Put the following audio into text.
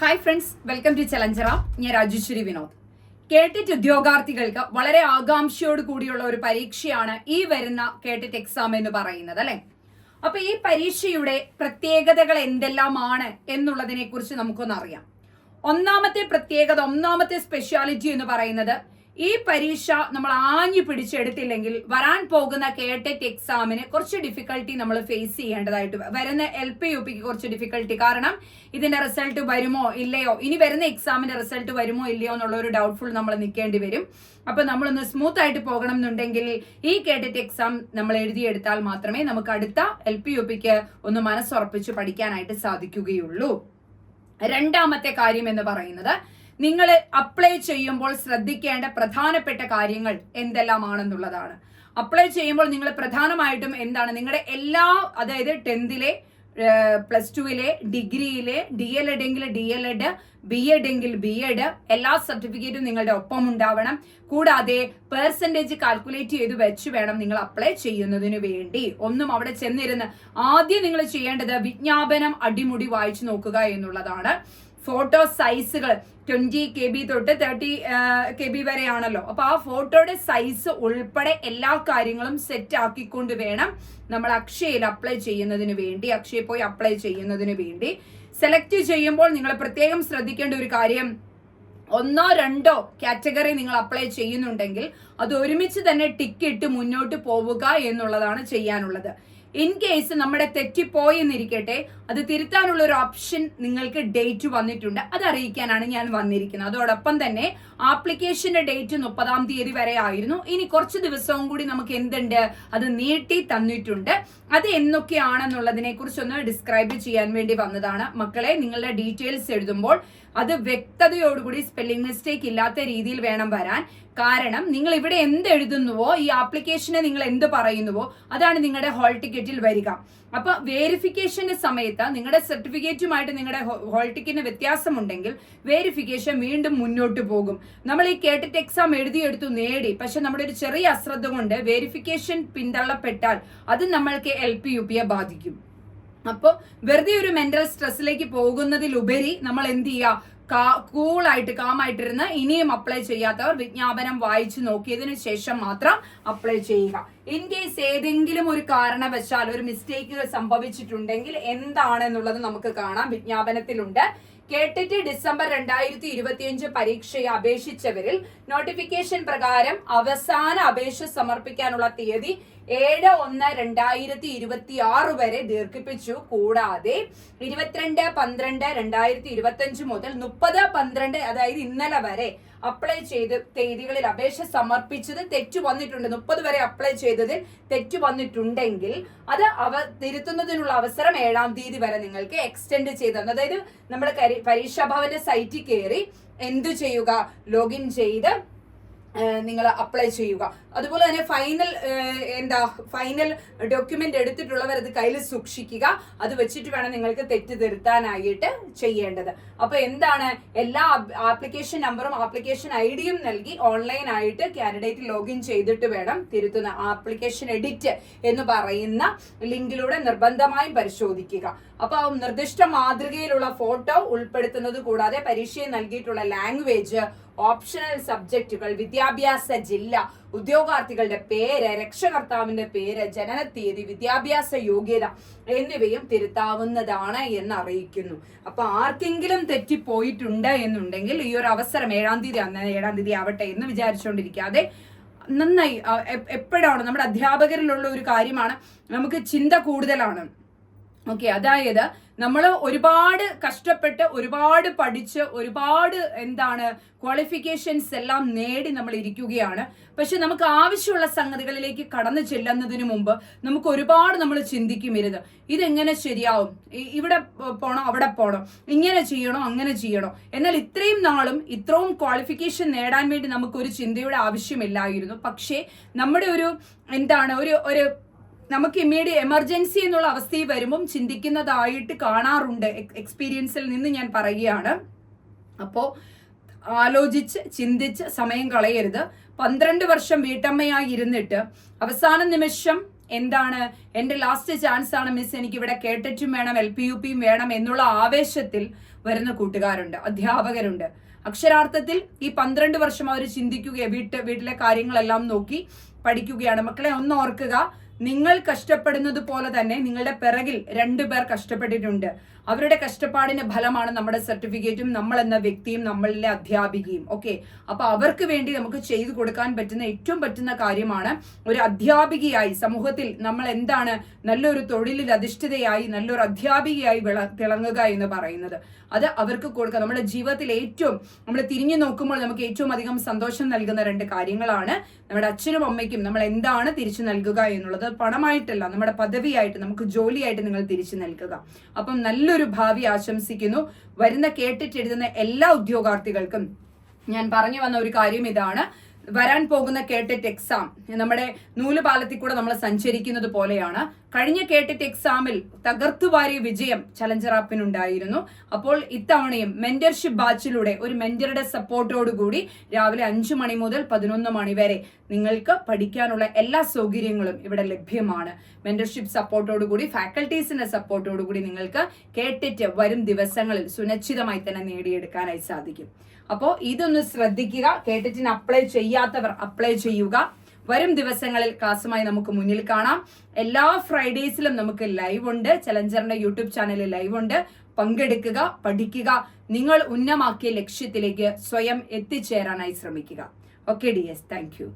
Hi friends, welcome to ചലഞ്ചറ. ഞാൻ രാജേശ്വരി വിനോദ്. കേട്ടിട്ട് ഉദ്യോഗാർത്ഥികൾക്ക് വളരെ ആകാംക്ഷയോട് കൂടിയുള്ള ഒരു പരീക്ഷയാണ് ഈ വരുന്ന കേട്ടിട്ട് എക്സാം എന്ന് പറയുന്നത്, അല്ലെ? അപ്പൊ ഈ പരീക്ഷയുടെ പ്രത്യേകതകൾ എന്തെല്ലാമാണ് എന്നുള്ളതിനെ കുറിച്ച് നമുക്കൊന്ന് അറിയാം. ഒന്നാമത്തെ സ്പെഷ്യാലിറ്റി എന്ന് പറയുന്നത്, ഈ പരീക്ഷ നമ്മൾ ആഞ്ഞു പിടിച്ചെടുത്തില്ലെങ്കിൽ വരാൻ പോകുന്ന കേട്ടറ്റ് എക്സാമിന് കുറച്ച് ഡിഫിക്കൽട്ടി നമ്മൾ ഫേസ് ചെയ്യേണ്ടതായിട്ട് വരുന്ന LP-UPക്ക് കുറച്ച് ഡിഫിക്കൽട്ടി. കാരണം ഇതിന്റെ റിസൾട്ട് വരുമോ ഇല്ലയോ, ഇനി വരുന്ന എക്സാമിന്റെ റിസൾട്ട് വരുമോ ഇല്ലയോ എന്നുള്ള ഒരു ഡൗട്ട്ഫുൾ നമ്മൾ നിൽക്കേണ്ടി വരും. അപ്പൊ നമ്മളൊന്ന് സ്മൂത്ത് ആയിട്ട് പോകണം എന്നുണ്ടെങ്കിൽ ഈ കേട്ടറ്റ് എക്സാം നമ്മൾ എഴുതിയെടുത്താൽ മാത്രമേ നമുക്ക് അടുത്ത LP-UPക്ക് ഒന്ന് മനസ്സുറപ്പിച്ച് പഠിക്കാനായിട്ട് സാധിക്കുകയുള്ളൂ. രണ്ടാമത്തെ കാര്യം എന്ന് പറയുന്നത്, നിങ്ങൾ അപ്ലൈ ചെയ്യുമ്പോൾ ശ്രദ്ധിക്കേണ്ട പ്രധാനപ്പെട്ട കാര്യങ്ങൾ എന്തെല്ലാമാണെന്നുള്ളതാണ്. അപ്ലൈ ചെയ്യുമ്പോൾ നിങ്ങൾ പ്രധാനമായിട്ടും എന്താണ്, നിങ്ങളുടെ എല്ലാ, അതായത് 10th-ലെ, +2-ലെ, ഡിഗ്രിയിലെ, DLED എങ്കിൽ DLED, BEd എങ്കിൽ BEd, എല്ലാ സർട്ടിഫിക്കറ്റും നിങ്ങളുടെ ഒപ്പം ഉണ്ടാവണം. കൂടാതെ പെർസെൻറ്റേജ് കാൽക്കുലേറ്റ് ചെയ്ത് വെച്ച് വേണം നിങ്ങൾ അപ്ലൈ ചെയ്യുന്നതിന് വേണ്ടി. ഒന്നും അവിടെ ചെന്നിരുന്ന് ആദ്യം നിങ്ങൾ ചെയ്യേണ്ടത് വിജ്ഞാപനം അടിമുടി വായിച്ചു നോക്കുക എന്നുള്ളതാണ്. ഫോട്ടോ സൈസുകൾ 20 KB തൊട്ട് 30 KB വരെയാണല്ലോ. അപ്പൊ ആ ഫോട്ടോയുടെ സൈസ് ഉൾപ്പെടെ എല്ലാ കാര്യങ്ങളും സെറ്റ് ആക്കിക്കൊണ്ട് വേണം നമ്മൾ അക്ഷയയിൽ അപ്ലൈ ചെയ്യുന്നതിന് വേണ്ടി, അക്ഷയ പോയി അപ്ലൈ ചെയ്യുന്നതിന് വേണ്ടി. സെലക്ട് ചെയ്യുമ്പോൾ നിങ്ങൾ പ്രത്യേകം ശ്രദ്ധിക്കേണ്ട ഒരു കാര്യം, 1ഓ 2ഓ കാറ്റഗറി നിങ്ങൾ അപ്ലൈ ചെയ്യുന്നുണ്ടെങ്കിൽ അത് ഒരുമിച്ച് തന്നെ ടിക്ക് ഇട്ട് മുന്നോട്ട് പോവുക എന്നുള്ളതാണ് ചെയ്യാനുള്ളത്. ഇൻ കേസ് നമ്മുടെ തെറ്റിപ്പോയി എന്നിരിക്കട്ടെ, അത് തിരുത്താനുള്ള ഒരു ഓപ്ഷൻ നിങ്ങൾക്ക് ഡേറ്റ് വന്നിട്ടുണ്ട്, അത് അറിയിക്കാനാണ് ഞാൻ വന്നിരിക്കുന്നത്. അതോടൊപ്പം തന്നെ ആപ്ലിക്കേഷന്റെ ഡേറ്റ് 30-ാം തീയതി വരെ ആയിരുന്നു. ഇനി കുറച്ച് ദിവസവും കൂടി നമുക്ക് എന്തുണ്ട്, അത് നീട്ടി തന്നിട്ടുണ്ട്. അത് എന്നൊക്കെയാണെന്നുള്ളതിനെ കുറിച്ചൊന്ന് ഡിസ്ക്രൈബ് ചെയ്യാൻ വേണ്ടി വന്നതാണ്. മക്കളെ, നിങ്ങളുടെ ഡീറ്റെയിൽസ് എഴുതുമ്പോൾ അത് വ്യക്തതയോടുകൂടി സ്പെല്ലിംഗ് മിസ്റ്റേക്ക് ഇല്ലാത്ത രീതിയിൽ വേണം വരാൻ. കാരണം നിങ്ങൾ ഇവിടെ എന്ത് എഴുതുന്നുവോ, ഈ ആപ്ലിക്കേഷനെ നിങ്ങൾ എന്ത് പറയുന്നുവോ, അതാണ് നിങ്ങളുടെ ഹോൾ ടിക്കറ്റിൽ വരിക. അപ്പൊ വേരിഫിക്കേഷന്റെ സമയത്ത് നിങ്ങളുടെ സർട്ടിഫിക്കറ്റുമായിട്ട് നിങ്ങളുടെ ഹോൾ ടിക്കറ്റിന് വ്യത്യാസമുണ്ടെങ്കിൽ വേരിഫിക്കേഷൻ വീണ്ടും മുന്നോട്ട് പോകും. നമ്മൾ ഈ കേട്ടിട്ട് എക്സാം എഴുതിയെടുത്തു നേടി, പക്ഷെ നമ്മുടെ ഒരു ചെറിയ അശ്രദ്ധ കൊണ്ട് വേരിഫിക്കേഷൻ പിന്തള്ളപ്പെട്ടാൽ അത് നമ്മൾക്ക് LP-UPയെ ബാധിക്കും. അപ്പോൾ വെറുതെ ഒരു മെന്റൽ സ്ട്രെസ്സിലേക്ക് പോകുന്നതിലുപരി നമ്മൾ എന്ത് ചെയ്യുക, കൂളായിട്ട് കാമായിട്ടിരുന്ന് ഇനിയും അപ്ലൈ ചെയ്യാത്തവർ വിജ്ഞാപനം വായിച്ചു നോക്കിയതിനു ശേഷം മാത്രം അപ്ലൈ ചെയ്യുക. ഇൻ കേസ് ഏതെങ്കിലും ഒരു കാരണവശാൽ ഒരു മിസ്റ്റേക്കുകൾ സംഭവിച്ചിട്ടുണ്ടെങ്കിൽ എന്താണെന്നുള്ളത് നമുക്ക് കാണാം. വിജ്ഞാപനത്തിലുണ്ട്. കേട്ടിട്ട് ഡിസംബർ 2025 പരീക്ഷയെ അപേക്ഷിച്ചവരിൽ നോട്ടിഫിക്കേഷൻ പ്രകാരം അവസാന അപേക്ഷ സമർപ്പിക്കാനുള്ള തീയതി 7/1/2026 വരെ ദീർഘിപ്പിച്ചു. കൂടാതെ 22/12/2025 മുതൽ 30/12, അതായത് ഇന്നലെ വരെ അപ്ലൈ ചെയ്ത് തീയതികളിൽ അപേക്ഷ സമർപ്പിച്ചത് തെറ്റു വന്നിട്ടുണ്ട്, 30 വരെ അപ്ലൈ ചെയ്തതിൽ തെറ്റു വന്നിട്ടുണ്ടെങ്കിൽ അത് തിരുത്തുന്നതിനുള്ള അവസരം 7-ാം തീയതി വരെ നിങ്ങൾക്ക് എക്സ്റ്റെൻഡ് ചെയ്തു. അതായത് നമ്മുടെ പരീക്ഷാ ഭവന്റെ സൈറ്റിൽ കയറി എന്തു ചെയ്യുക, ലോഗിൻ ചെയ്ത് നിങ്ങൾ അപ്ലൈ ചെയ്യുക. അതുപോലെ തന്നെ ഫൈനൽ ഡോക്യുമെന്റ് എടുത്തിട്ടുള്ളവർ അത് കയ്യിൽ സൂക്ഷിക്കുക. അത് വെച്ചിട്ട് വേണം നിങ്ങൾക്ക് തെറ്റ് തിരുത്താനായിട്ട് ചെയ്യേണ്ടത്. അപ്പൊ എന്താണ്, എല്ലാ ആപ്ലിക്കേഷൻ നമ്പറും ആപ്ലിക്കേഷൻ IDയും നൽകി ഓൺലൈൻ ആയിട്ട് കാൻഡിഡേറ്റ് ലോഗിൻ ചെയ്തിട്ട് വേണം തിരുത്തുന്ന ആപ്ലിക്കേഷൻ എഡിറ്റ് എന്ന് പറയുന്ന ലിങ്കിലൂടെ നിർബന്ധമായും പരിശോധിക്കുക. അപ്പൊ നിർദ്ദിഷ്ട മാതൃകയിലുള്ള ഫോട്ടോ ഉൾപ്പെടുത്തുന്നത് കൂടാതെ പരീക്ഷയിൽ നൽകിയിട്ടുള്ള ലാംഗ്വേജ്, ഓപ്ഷണൽ സബ്ജക്റ്റുകൾ, വിദ്യാഭ്യാസ ജില്ല, ഉദ്യോഗാർത്ഥികളുടെ പേര്, രക്ഷകർത്താവിന്റെ പേര്, ജനനത്തീയതി, വിദ്യാഭ്യാസ യോഗ്യത എന്നിവയും തിരുത്താവുന്നതാണ് എന്ന് അറിയിക്കുന്നു. അപ്പൊ ആർക്കെങ്കിലും തെറ്റിപ്പോയിട്ടുണ്ട് എന്നുണ്ടെങ്കിൽ ഈ ഒരു അവസരം 7-ാം തീയതി ആവട്ടെ എന്ന് വിചാരിച്ചുകൊണ്ടിരിക്കാതെ നന്നായി, എപ്പോഴാണ് നമ്മുടെ അധ്യാപകരിലുള്ള ഒരു കാര്യമാണ്, നമുക്ക് ചിന്ത കൂടുതലാണ്. ഓക്കെ, അതായത് നമ്മൾ ഒരുപാട് കഷ്ടപ്പെട്ട്, ഒരുപാട് പഠിച്ച്, ഒരുപാട് ക്വാളിഫിക്കേഷൻസ് എല്ലാം നേടി നമ്മൾ ഇരിക്കുകയാണ്. പക്ഷെ നമുക്ക് ആവശ്യമുള്ള സംഗതികളിലേക്ക് കടന്നു ചെല്ലുന്നതിന് മുമ്പ് നമുക്ക് ഒരുപാട് നമ്മൾ ചിന്തിക്കുമിരുത്, ഇതെങ്ങനെ ശരിയാവും, ഇവിടെ പോണോ അവിടെ പോണോ, ഇങ്ങനെ ചെയ്യണോ അങ്ങനെ ചെയ്യണോ. എന്നാൽ ഇത്രയും നാളും ഇത്രയും ക്വാളിഫിക്കേഷൻ നേടാൻ വേണ്ടി നമുക്കൊരു ചിന്തയുടെ ആവശ്യമില്ലായിരുന്നു. പക്ഷേ നമ്മുടെ ഒരു ഒരു നമുക്ക് എമർജൻസി എന്നുള്ള അവസ്ഥയിൽ വരുമ്പം ചിന്തിക്കുന്നതായിട്ട് കാണാറുണ്ട്. എക്സ്പീരിയൻസിൽ നിന്ന് ഞാൻ പറയുകയാണ്. അപ്പോൾ ആലോചിച്ച് ചിന്തിച്ച് സമയം കളയരുത്. 12 വർഷം വീട്ടമ്മയായി ഇരുന്നിട്ട് അവസാന നിമിഷം എന്താണ് എന്റെ ലാസ്റ്റ് ചാൻസ് ആണ് മിസ്, എനിക്ക് ഇവിടെ കേട്ടറ്റും വേണം LPUPയും വേണം എന്നുള്ള ആവേശത്തിൽ വരുന്ന കൂട്ടുകാരുണ്ട്, അധ്യാപകരുണ്ട്. അക്ഷരാർത്ഥത്തിൽ ഈ 12 വർഷം അവർ ചിന്തിക്കുകയാണ്, വീട്ടിലെ കാര്യങ്ങളെല്ലാം നോക്കി പഠിക്കുകയാണ്. മക്കളെ ഒന്ന് ഓർക്കുക, നിങ്ങൾ കഷ്ടപ്പെടുന്നത് പോലെ തന്നെ നിങ്ങളുടെ പിറകിൽ 2 പേർ കഷ്ടപ്പെട്ടിട്ടുണ്ട്. അവരുടെ കഷ്ടപ്പാടിന്റെ ഫലമാണ് നമ്മുടെ സർട്ടിഫിക്കറ്റും നമ്മൾ എന്ന വ്യക്തിയും നമ്മളിലെ അധ്യാപികയും. ഓക്കെ, അപ്പൊ അവർക്ക് വേണ്ടി നമുക്ക് ചെയ്തു കൊടുക്കാൻ പറ്റുന്ന ഏറ്റവും പറ്റുന്ന കാര്യമാണ് ഒരു അധ്യാപികയായി സമൂഹത്തിൽ നമ്മൾ എന്താണ് നല്ലൊരു തൊഴിലിൽ അധിഷ്ഠിതയായി നല്ലൊരു അധ്യാപികയായി തിളങ്ങുക എന്ന് പറയുന്നത്. അത് അവർക്ക് കൊടുക്കുക. നമ്മുടെ ജീവിതത്തിൽ ഏറ്റവും നമ്മൾ തിരിഞ്ഞു നോക്കുമ്പോൾ നമുക്ക് ഏറ്റവും അധികം സന്തോഷം നൽകുന്ന 2 കാര്യങ്ങളാണ് നമ്മുടെ അച്ഛനും അമ്മയ്ക്കും നമ്മൾ എന്താണ് തിരിച്ചു നൽകുക എന്നുള്ളത്. പണമായിട്ടല്ല, നമ്മുടെ പദവിയായിട്ട്, നമുക്ക് ജോലിയായിട്ട് നിങ്ങൾ തിരിച്ചു നൽകുക. അപ്പം നല്ലൊരു ഭാവി ആശംസിക്കുന്നു. വരുന്ന കേട്ടിട്ട് എഴുതുന്ന എല്ലാ ഉദ്യോഗാർത്ഥികൾക്കും ഞാൻ പറഞ്ഞു വന്ന ഒരു കാര്യം ഇതാണ്, വരാൻ പോകുന്ന കേട്ടറ്റ് എക്സാം നമ്മുടെ നൂലുപാലത്തിൽ കൂടെ നമ്മൾ സഞ്ചരിക്കുന്നത് പോലെയാണ്. കഴിഞ്ഞ കേട്ടറ്റ് എക്സാമിൽ തകർത്തുവാരിയ വിജയം ചലഞ്ചർ ആപ്പിനുണ്ടായിരുന്നു. അപ്പോൾ ഇത്തവണയും മെന്റർഷിപ്പ് ബാച്ചിലൂടെ ഒരു മെന്ററുടെ സപ്പോർട്ടോടുകൂടി രാവിലെ 5 മണി മുതൽ 11 മണി വരെ നിങ്ങൾക്ക് പഠിക്കാനുള്ള എല്ലാ സൗകര്യങ്ങളും ഇവിടെ ലഭ്യമാണ്. മെന്റർഷിപ്പ് സപ്പോർട്ടോടുകൂടി, ഫാക്കൽറ്റീസിന്റെ സപ്പോർട്ടോടുകൂടി നിങ്ങൾക്ക് കേട്ടറ്റ് വരും ദിവസങ്ങളിൽ സുനിശ്ചിതമായി തന്നെ നേടിയെടുക്കാനായി സാധിക്കും. അപ്പോൾ ഇതൊന്ന് ശ്രദ്ധിക്കുക. കേട്ടറ്റിന് അപ്ലൈ ചെയ്യാത്തവർ അപ്ലൈ ചെയ്യുക. വരും ദിവസങ്ങളിൽ ക്ലാസ്സുമായി നമുക്ക് മുന്നിൽ കാണാം. എല്ലാ ഫ്രൈഡേസിലും നമുക്ക് ലൈവ് ഉണ്ട്. ചലഞ്ചറിന്റെ യൂട്യൂബ് ചാനലിൽ ലൈവ് ഉണ്ട്. പങ്കെടുക്കുക, പഠിക്കുക, നിങ്ങൾ ഉന്നമാക്കിയ ലക്ഷ്യത്തിലേക്ക് സ്വയം എത്തിച്ചേരാനായി ശ്രമിക്കുക. Okay dears, thank U.